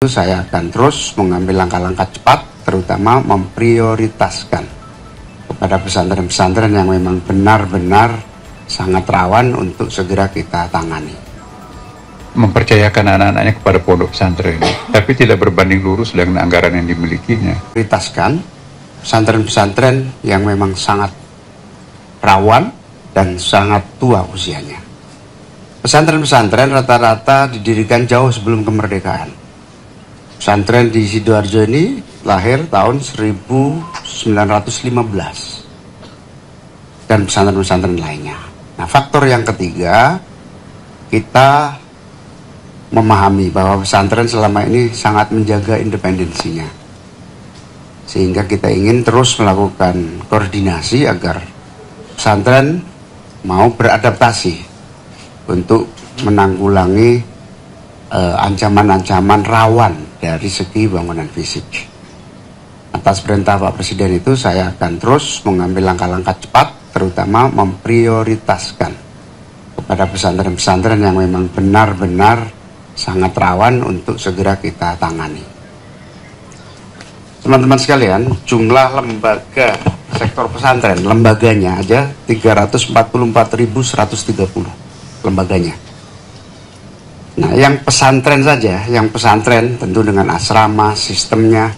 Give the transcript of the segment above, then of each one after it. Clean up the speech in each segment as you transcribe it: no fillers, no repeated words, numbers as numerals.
Saya akan terus mengambil langkah-langkah cepat, terutama memprioritaskan kepada pesantren-pesantren yang memang benar-benar sangat rawan untuk segera kita tangani. Mempercayakan anak-anaknya kepada pondok pesantren, tapi tidak berbanding lurus dengan anggaran yang dimilikinya. Prioritaskan pesantren-pesantren yang memang sangat rawan dan sangat tua usianya. Pesantren-pesantren rata-rata didirikan jauh sebelum kemerdekaan. Pesantren di Sidoarjo ini lahir tahun 1915 dan pesantren-pesantren lainnya. Nah, faktor yang ketiga, kita memahami bahwa pesantren selama ini sangat menjaga independensinya, sehingga kita ingin terus melakukan koordinasi agar pesantren mau beradaptasi untuk menanggulangi ancaman-ancaman rawan dari segi bangunan fisik. Atas perintah Pak Presiden itu, saya akan terus mengambil langkah-langkah cepat, terutama memprioritaskan kepada pesantren-pesantren yang memang benar-benar sangat rawan untuk segera kita tangani. Teman-teman sekalian, jumlah lembaga sektor pesantren, lembaganya aja 344.130 lembaganya. Nah, yang pesantren saja, yang pesantren tentu dengan asrama, sistemnya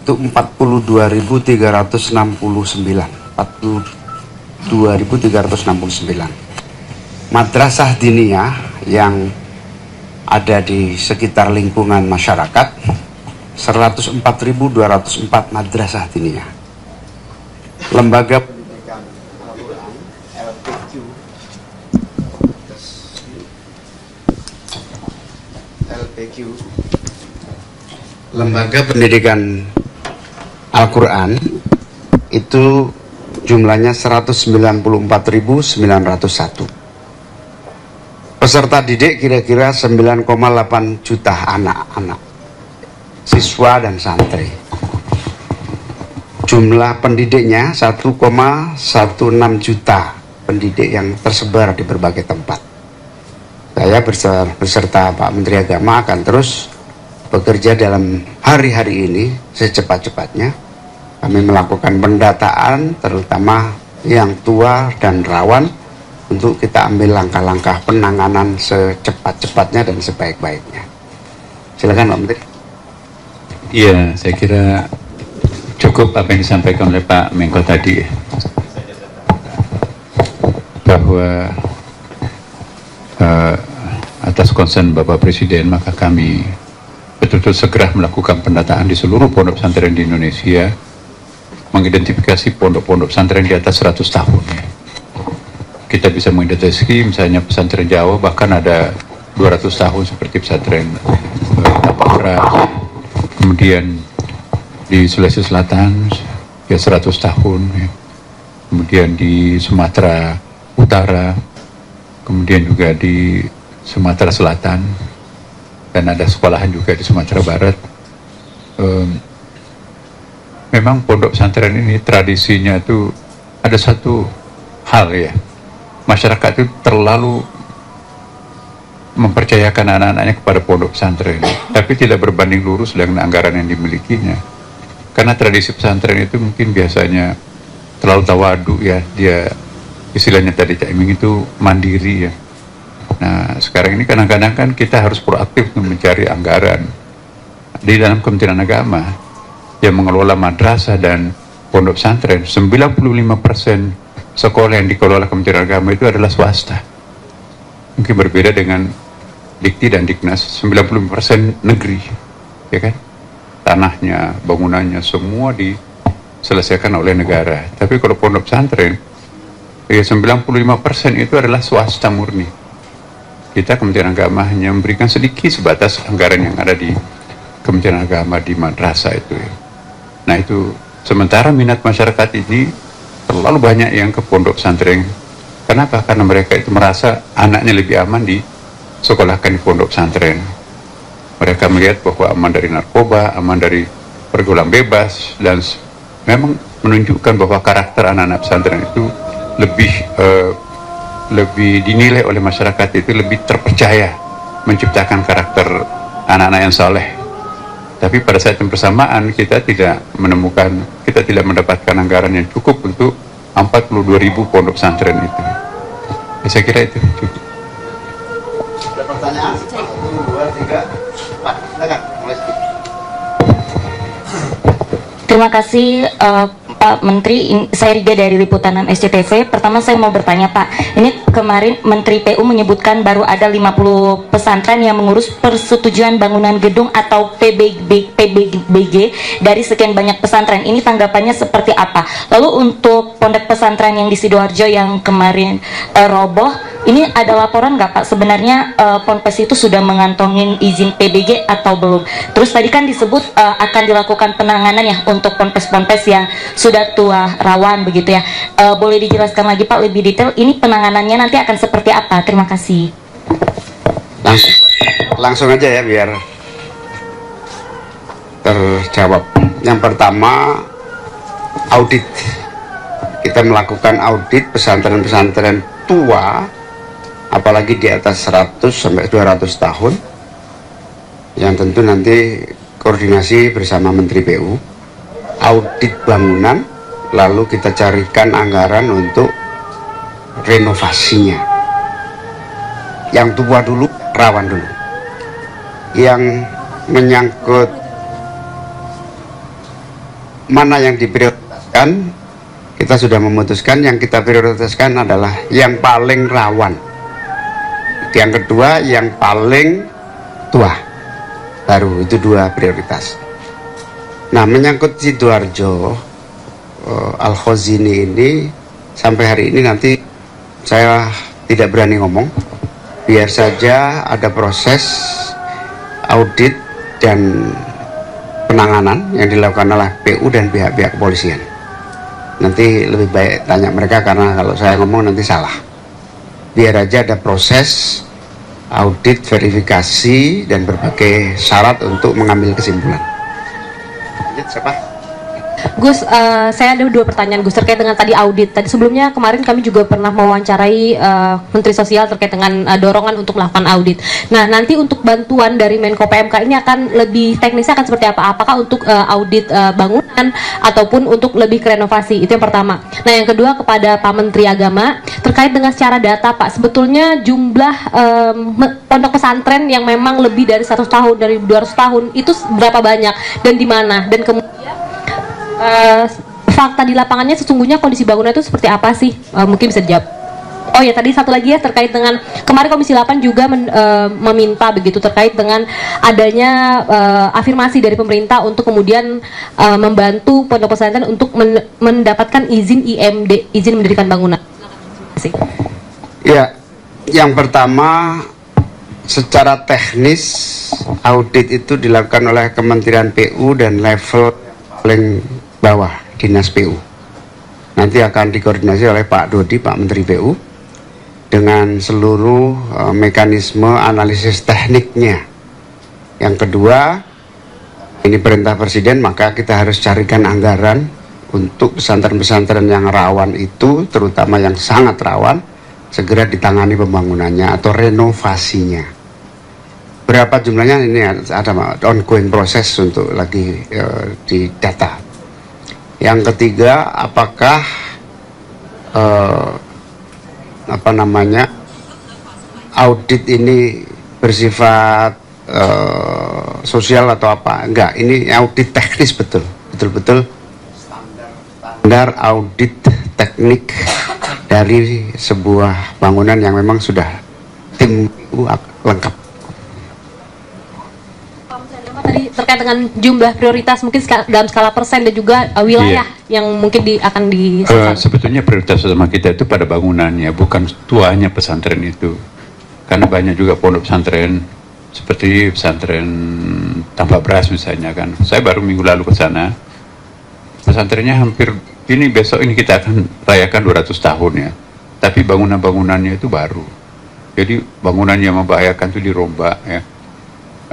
itu 42.369. Madrasah diniyah yang ada di sekitar lingkungan masyarakat 104.204 madrasah diniyah. Lembaga pendidikan Al-Quran LPQ, lembaga pendidikan Al-Quran itu jumlahnya 194.901. Peserta didik kira-kira 9,8 juta anak-anak, siswa dan santri. Jumlah pendidiknya 1,16 juta pendidik yang tersebar di berbagai tempat. Saya beserta Pak Menteri Agama akan terus bekerja dalam hari-hari ini secepat-cepatnya. Kami melakukan pendataan terutama yang tua dan rawan untuk kita ambil langkah-langkah penanganan secepat-cepatnya dan sebaik-baiknya. Silakan Pak Menteri. Iya, saya kira cukup apa yang disampaikan oleh Pak Menko tadi, bahwa atas concern Bapak Presiden, maka kami betul-betul segera melakukan pendataan di seluruh pondok pesantren di Indonesia, mengidentifikasi pondok-pondok pesantren di atas 100 tahun. Kita bisa mengidentifikasi misalnya pesantren Jawa bahkan ada 200 tahun seperti pesantren Tapakra, kemudian di Sulawesi Selatan ya 100 tahun, ya. Kemudian di Sumatera Utara, kemudian juga di Sumatera Selatan, dan ada sekolahan juga di Sumatera Barat. Memang pondok pesantren ini tradisinya itu ada satu hal, ya, masyarakat itu terlalu mempercayakan anak-anaknya kepada pondok pesantren, tapi tidak berbanding lurus dengan anggaran yang dimilikinya. Karena tradisi pesantren itu mungkin biasanya terlalu tawadu, ya, dia istilahnya tadi Cak Iming itu mandiri, ya. Nah, sekarang ini kadang-kadang kan kita harus proaktif untuk mencari anggaran. Di dalam Kementerian Agama yang mengelola madrasah dan pondok pesantren, 95% sekolah yang dikelola Kementerian Agama itu adalah swasta. Mungkin berbeda dengan Dikti dan Diknas, 95% negeri, ya kan? Tanahnya, bangunannya, semua diselesaikan oleh negara. Tapi kalau pondok pesantren, ya 95% itu adalah swasta murni. Kita Kementerian Agama hanya memberikan sedikit sebatas anggaran yang ada di Kementerian Agama di madrasah itu, ya. Nah, itu sementara minat masyarakat ini terlalu banyak yang ke pondok pesantren. Kenapa? Karena mereka itu merasa anaknya lebih aman disekolahkan di pondok pesantren. Mereka melihat bahwa aman dari narkoba, aman dari pergaulan bebas, dan memang menunjukkan bahwa karakter anak-anak pesantren itu lebih dinilai oleh masyarakat, itu lebih terpercaya menciptakan karakter anak-anak yang saleh. Tapi pada saat yang bersamaan kita tidak mendapatkan anggaran yang cukup untuk 42.000 pondok pesantren itu. Ya, saya kira itu cukup. Ada pertanyaan? 1, 2, 3, 4. Silakan. Terima kasih Pak Menteri. Saya Riga dari Liputan 6 SCTV. Pertama saya mau bertanya Pak, ini kemarin Menteri PU menyebutkan baru ada 50 pesantren yang mengurus persetujuan bangunan gedung atau PBG dari sekian banyak pesantren. Ini tanggapannya seperti apa? Lalu untuk pondok pesantren yang di Sidoarjo yang kemarin roboh, ini ada laporan nggak Pak? Sebenarnya Ponpes itu sudah mengantongin izin PBG atau belum? Terus tadi kan disebut akan dilakukan penanganan ya untuk ponpes-ponpes yang sudah tua rawan begitu ya. Boleh dijelaskan lagi Pak lebih detail, ini penanganannya nanti akan seperti apa? Terima kasih. Langsung aja ya biar terjawab. Yang pertama, audit. Kita melakukan audit pesantren-pesantren tua, apalagi di atas 100 sampai 200 tahun, yang tentu nanti koordinasi bersama Menteri PU, audit bangunan, lalu kita carikan anggaran untuk renovasinya. Yang tua dulu, rawan dulu. Yang menyangkut mana yang diprioritaskan, kita sudah memutuskan yang kita prioritaskan adalah yang paling rawan. Yang kedua yang paling tua, baru itu 2 prioritas. Nah, menyangkut Sidoarjo, Al-Khazini ini sampai hari ini nanti saya tidak berani ngomong, biar saja ada proses audit dan penanganan yang dilakukan oleh PU dan pihak-pihak kepolisian. Nanti lebih baik tanya mereka, karena kalau saya ngomong nanti salah. Biar aja ada proses audit, verifikasi, dan berbagai syarat untuk mengambil kesimpulan. Lanjut, siapa? Gus, saya ada 2 pertanyaan Gus terkait dengan tadi audit. Tadi sebelumnya kemarin kami juga pernah mewawancarai Menteri Sosial terkait dengan dorongan untuk melakukan audit. Nah, nanti untuk bantuan dari Menko PMK ini akan lebih teknisnya akan seperti apa? Apakah untuk audit bangunan ataupun untuk lebih ke renovasi? Itu yang pertama. Nah, yang kedua kepada Pak Menteri Agama terkait dengan secara data Pak, sebetulnya jumlah pondok pesantren yang memang lebih dari 100 tahun, dari 200 tahun itu berapa banyak dan di mana? Dan kemudian fakta di lapangannya sesungguhnya kondisi bangunan itu seperti apa sih? Mungkin bisa dijawab. Oh ya, tadi satu lagi ya terkait dengan kemarin Komisi 8 juga meminta begitu terkait dengan adanya afirmasi dari pemerintah untuk kemudian membantu pondok pesantren untuk mendapatkan izin IMD, izin mendirikan bangunan. Terima kasih. Ya, yang pertama secara teknis audit itu dilakukan oleh Kementerian PU dan level paling bawah Dinas PU. Nanti akan dikoordinasi oleh Pak Dodi, Pak Menteri PU, dengan seluruh mekanisme analisis tekniknya. Yang kedua, ini perintah Presiden, maka kita harus carikan anggaran untuk pesantren-pesantren yang rawan itu, terutama yang sangat rawan, segera ditangani pembangunannya atau renovasinya. Berapa jumlahnya ini ada ongoing proses untuk lagi didata. Yang ketiga, apakah audit ini bersifat sosial atau apa? Enggak, ini audit teknis betul-betul standar audit teknik dari sebuah bangunan yang memang sudah tim lengkap. Tadi terkait dengan jumlah prioritas mungkin dalam skala persen dan juga wilayah yang mungkin akan sebetulnya prioritas utama kita itu pada bangunannya, bukan tuanya pesantren itu. Karena banyak juga pondok pesantren seperti pesantren Tambak Beras misalnya kan. Saya baru minggu lalu ke sana. Pesantrennya hampir besok ini kita akan rayakan 200 tahun ya. Tapi bangunan-bangunannya itu baru. Jadi bangunan yang membahayakan itu dirombak ya.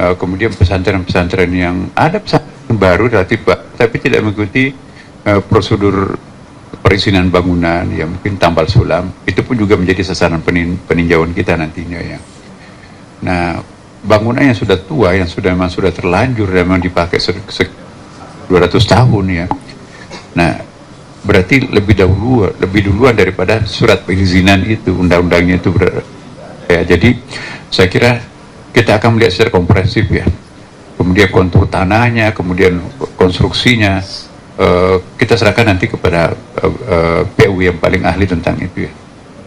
Kemudian pesantren-pesantren yang ada pesantren baru relatif tapi tidak mengikuti prosedur perizinan bangunan ya, mungkin tambal sulam, itu pun juga menjadi sasaran peninjauan kita nantinya ya. Nah, bangunan yang sudah tua, yang memang sudah terlanjur dan memang dipakai 200 tahun ya. Nah, berarti lebih duluan daripada surat perizinan itu, undang-undangnya itu ya. Jadi saya kira kita akan melihat secara komprehensif ya. Kemudian kontur tanahnya, kemudian konstruksinya, kita serahkan nanti kepada PU yang paling ahli tentang itu ya.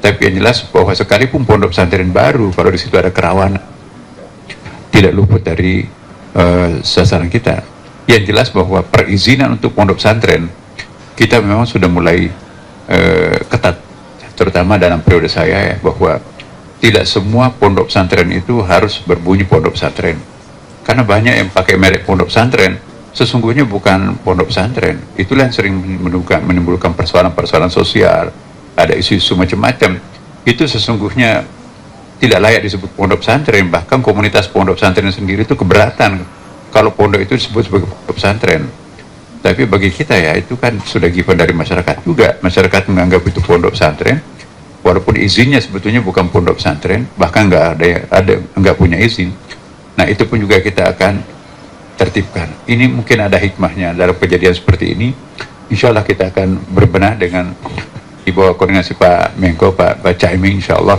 Tapi yang jelas bahwa sekalipun pondok pesantren baru, kalau di situ ada kerawanan, tidak luput dari sasaran kita. Yang jelas bahwa perizinan untuk pondok pesantren kita memang sudah mulai ketat, terutama dalam periode saya ya, bahwa tidak semua pondok pesantren itu harus berbunyi pondok pesantren. Karena banyak yang pakai merek pondok pesantren, sesungguhnya bukan pondok pesantren. Itulah yang sering menimbulkan persoalan-persoalan sosial, ada isu-isu macam-macam. Itu sesungguhnya tidak layak disebut pondok pesantren. Bahkan komunitas pondok pesantren sendiri itu keberatan kalau pondok itu disebut sebagai pondok pesantren. Tapi bagi kita ya, itu kan sudah given dari masyarakat juga. Masyarakat menganggap itu pondok pesantren, walaupun izinnya sebetulnya bukan pondok pesantren, bahkan nggak punya izin. Nah, itu pun juga kita akan tertibkan. Ini mungkin ada hikmahnya dalam kejadian seperti ini. Insya Allah kita akan berbenah dengan di bawah koordinasi Pak Menko, Pak Caimin, insya Allah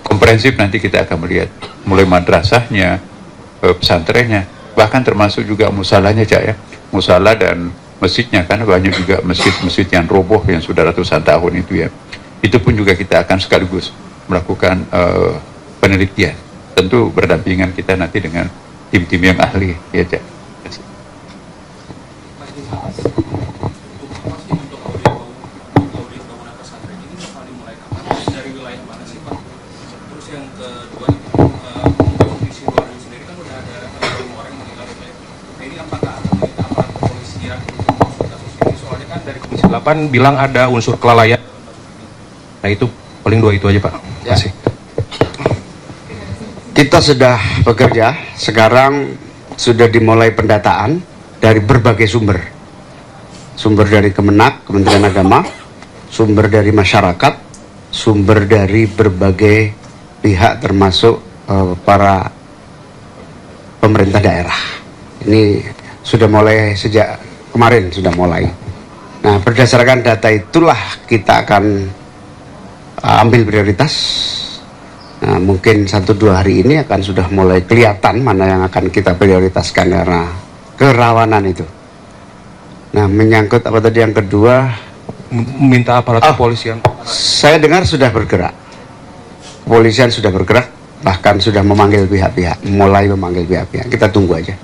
komprehensif. Nanti kita akan melihat mulai madrasahnya, pesantrennya, bahkan termasuk juga musalahnya, Cak ya. Musalah dan masjidnya, karena banyak juga masjid-masjid yang roboh yang sudah ratusan tahun itu ya. Itu pun juga kita akan sekaligus melakukan penelitian, tentu berdampingan kita nanti dengan tim-tim yang ahli ya, Cak. Bilang ada unsur kelalaian. Nah, itu paling dua itu aja, Pak. Ya. Terima kasih. Kita sudah bekerja, sekarang sudah dimulai pendataan dari berbagai sumber. Sumber dari Kemenak, Kementerian Agama, sumber dari masyarakat, sumber dari berbagai pihak termasuk para pemerintah daerah. Ini sudah mulai sejak kemarin, sudah mulai. Nah, berdasarkan data itulah kita akan ambil prioritas. Nah, mungkin 1-2 hari ini akan sudah mulai kelihatan mana yang akan kita prioritaskan karena kerawanan itu. Nah, menyangkut apa tadi yang kedua, minta aparat kepolisian. Saya dengar sudah bergerak. Kepolisian sudah bergerak, bahkan sudah memanggil pihak-pihak, mulai memanggil pihak-pihak. Kita tunggu aja.